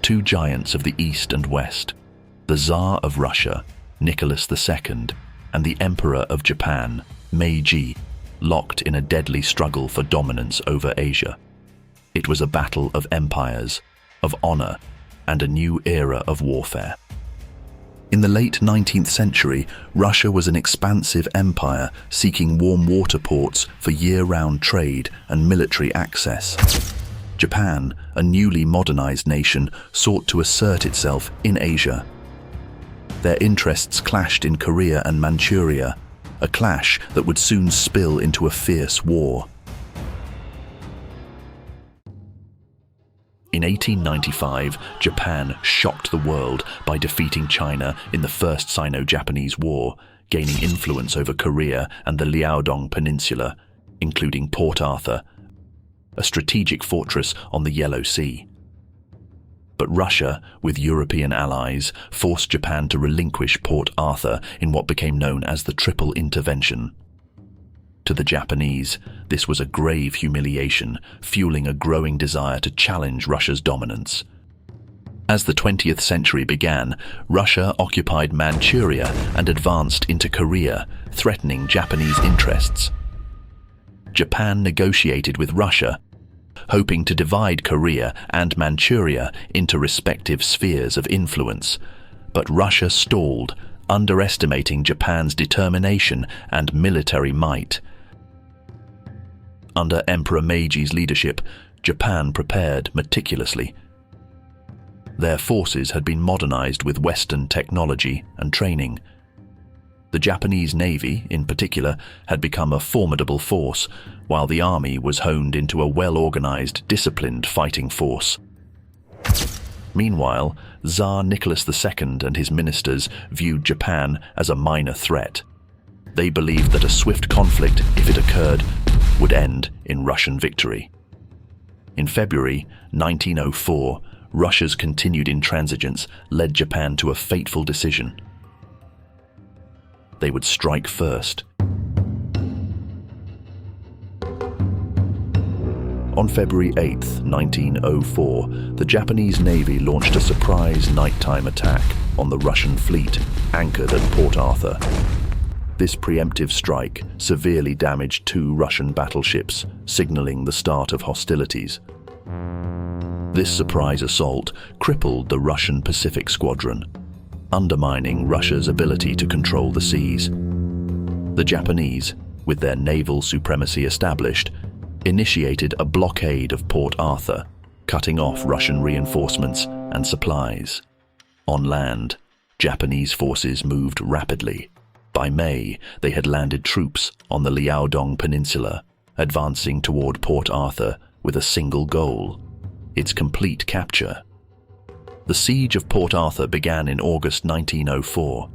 two giants of the East and West, the Tsar of Russia, Nicholas II, and the Emperor of Japan, Meiji, locked in a deadly struggle for dominance over Asia. It was a battle of empires, of honor, and a new era of warfare. In the late 19th century, Russia was an expansive empire seeking warm water ports for year-round trade and military access. Japan, a newly modernized nation, sought to assert itself in Asia. Their interests clashed in Korea and Manchuria, a clash that would soon spill into a fierce war. In 1895, Japan shocked the world by defeating China in the First Sino-Japanese War, gaining influence over Korea and the Liaodong Peninsula, including Port Arthur, a strategic fortress on the Yellow Sea. But Russia, with European allies, forced Japan to relinquish Port Arthur in what became known as the Triple Intervention. To the Japanese, this was a grave humiliation, fueling a growing desire to challenge Russia's dominance. As the 20th century began, Russia occupied Manchuria and advanced into Korea, threatening Japanese interests. Japan negotiated with Russia, hoping to divide Korea and Manchuria into respective spheres of influence, but Russia stalled, underestimating Japan's determination and military might. Under Emperor Meiji's leadership, Japan prepared meticulously. Their forces had been modernized with Western technology and training. The Japanese Navy, in particular, had become a formidable force, while the army was honed into a well-organized, disciplined fighting force. Meanwhile, Tsar Nicholas II and his ministers viewed Japan as a minor threat. They believed that a swift conflict, if it occurred, would end in Russian victory. In February 1904, Russia's continued intransigence led Japan to a fateful decision. They would strike first. On February 8, 1904, the Japanese Navy launched a surprise nighttime attack on the Russian fleet anchored at Port Arthur. This preemptive strike severely damaged two Russian battleships, signaling the start of hostilities. This surprise assault crippled the Russian Pacific Squadron, undermining Russia's ability to control the seas. The Japanese, with their naval supremacy established, initiated a blockade of Port Arthur, cutting off Russian reinforcements and supplies. On land, Japanese forces moved rapidly. By May, they had landed troops on the Liaodong Peninsula, advancing toward Port Arthur with a single goal: its complete capture. The siege of Port Arthur began in August 1904.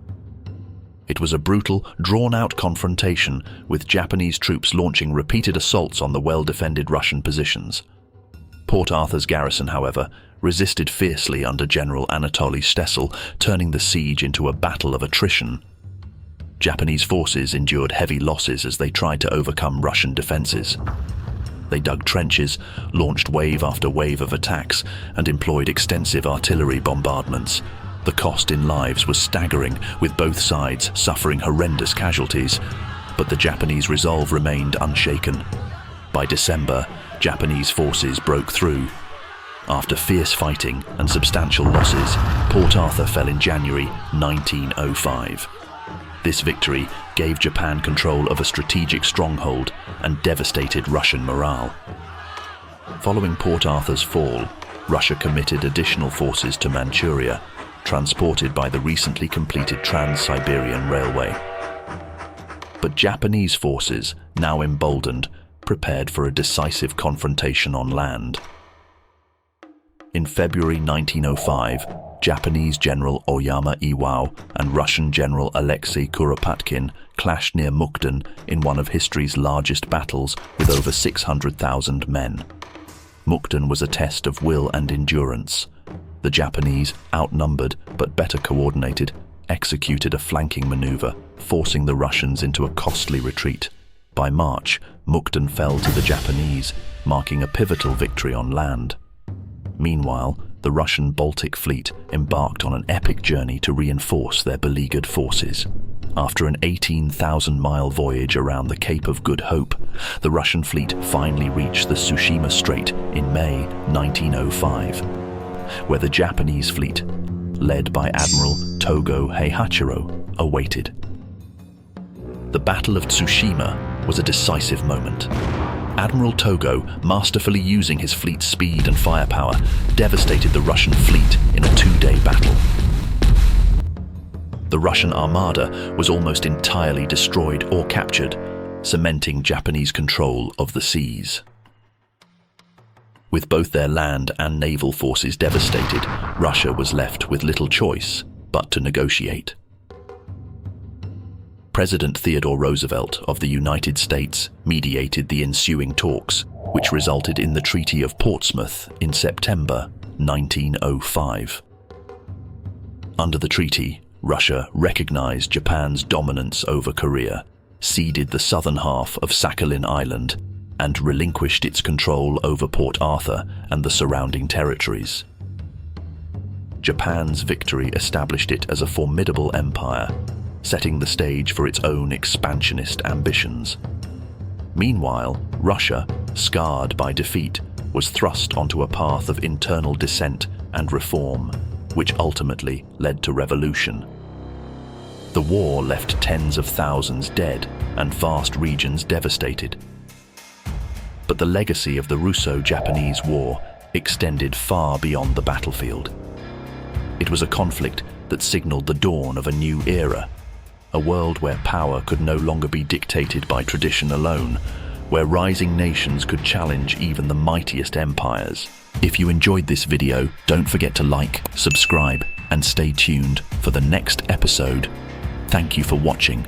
It was a brutal, drawn-out confrontation, with Japanese troops launching repeated assaults on the well-defended Russian positions. Port Arthur's garrison, however, resisted fiercely under General Anatoly Stessel, turning the siege into a battle of attrition. Japanese forces endured heavy losses as they tried to overcome Russian defenses. They dug trenches, launched wave after wave of attacks, and employed extensive artillery bombardments. The cost in lives was staggering, with both sides suffering horrendous casualties, but the Japanese resolve remained unshaken. By December, Japanese forces broke through. After fierce fighting and substantial losses, Port Arthur fell in January 1905. This victory gave Japan control of a strategic stronghold and devastated Russian morale. Following Port Arthur's fall, Russia committed additional forces to Manchuria, transported by the recently completed Trans-Siberian Railway. But Japanese forces, now emboldened, prepared for a decisive confrontation on land. In February 1905, Japanese General Oyama Iwao and Russian General Alexei Kuropatkin clashed near Mukden in one of history's largest battles with over 600,000 men. Mukden was a test of will and endurance. The Japanese, outnumbered but better coordinated, executed a flanking maneuver, forcing the Russians into a costly retreat. By March, Mukden fell to the Japanese, marking a pivotal victory on land. Meanwhile, the Russian Baltic Fleet embarked on an epic journey to reinforce their beleaguered forces. After an 18,000-mile voyage around the Cape of Good Hope, the Russian fleet finally reached the Tsushima Strait in May 1905, where the Japanese fleet, led by Admiral Togo Heihachiro, awaited. The Battle of Tsushima was a decisive moment. Admiral Togo, masterfully using his fleet's speed and firepower, devastated the Russian fleet in a two-day battle. The Russian armada was almost entirely destroyed or captured, cementing Japanese control of the seas. With both their land and naval forces devastated, Russia was left with little choice but to negotiate. President Theodore Roosevelt of the United States mediated the ensuing talks, which resulted in the Treaty of Portsmouth in September 1905. Under the treaty, Russia recognized Japan's dominance over Korea, ceded the southern half of Sakhalin Island, and relinquished its control over Port Arthur and the surrounding territories. Japan's victory established it as a formidable empire, setting the stage for its own expansionist ambitions. Meanwhile, Russia, scarred by defeat, was thrust onto a path of internal dissent and reform, which ultimately led to revolution. The war left tens of thousands dead and vast regions devastated. But the legacy of the Russo-Japanese War extended far beyond the battlefield. It was a conflict that signaled the dawn of a new era, a world where power could no longer be dictated by tradition alone, where rising nations could challenge even the mightiest empires. If you enjoyed this video, don't forget to like, subscribe, and stay tuned for the next episode. Thank you for watching.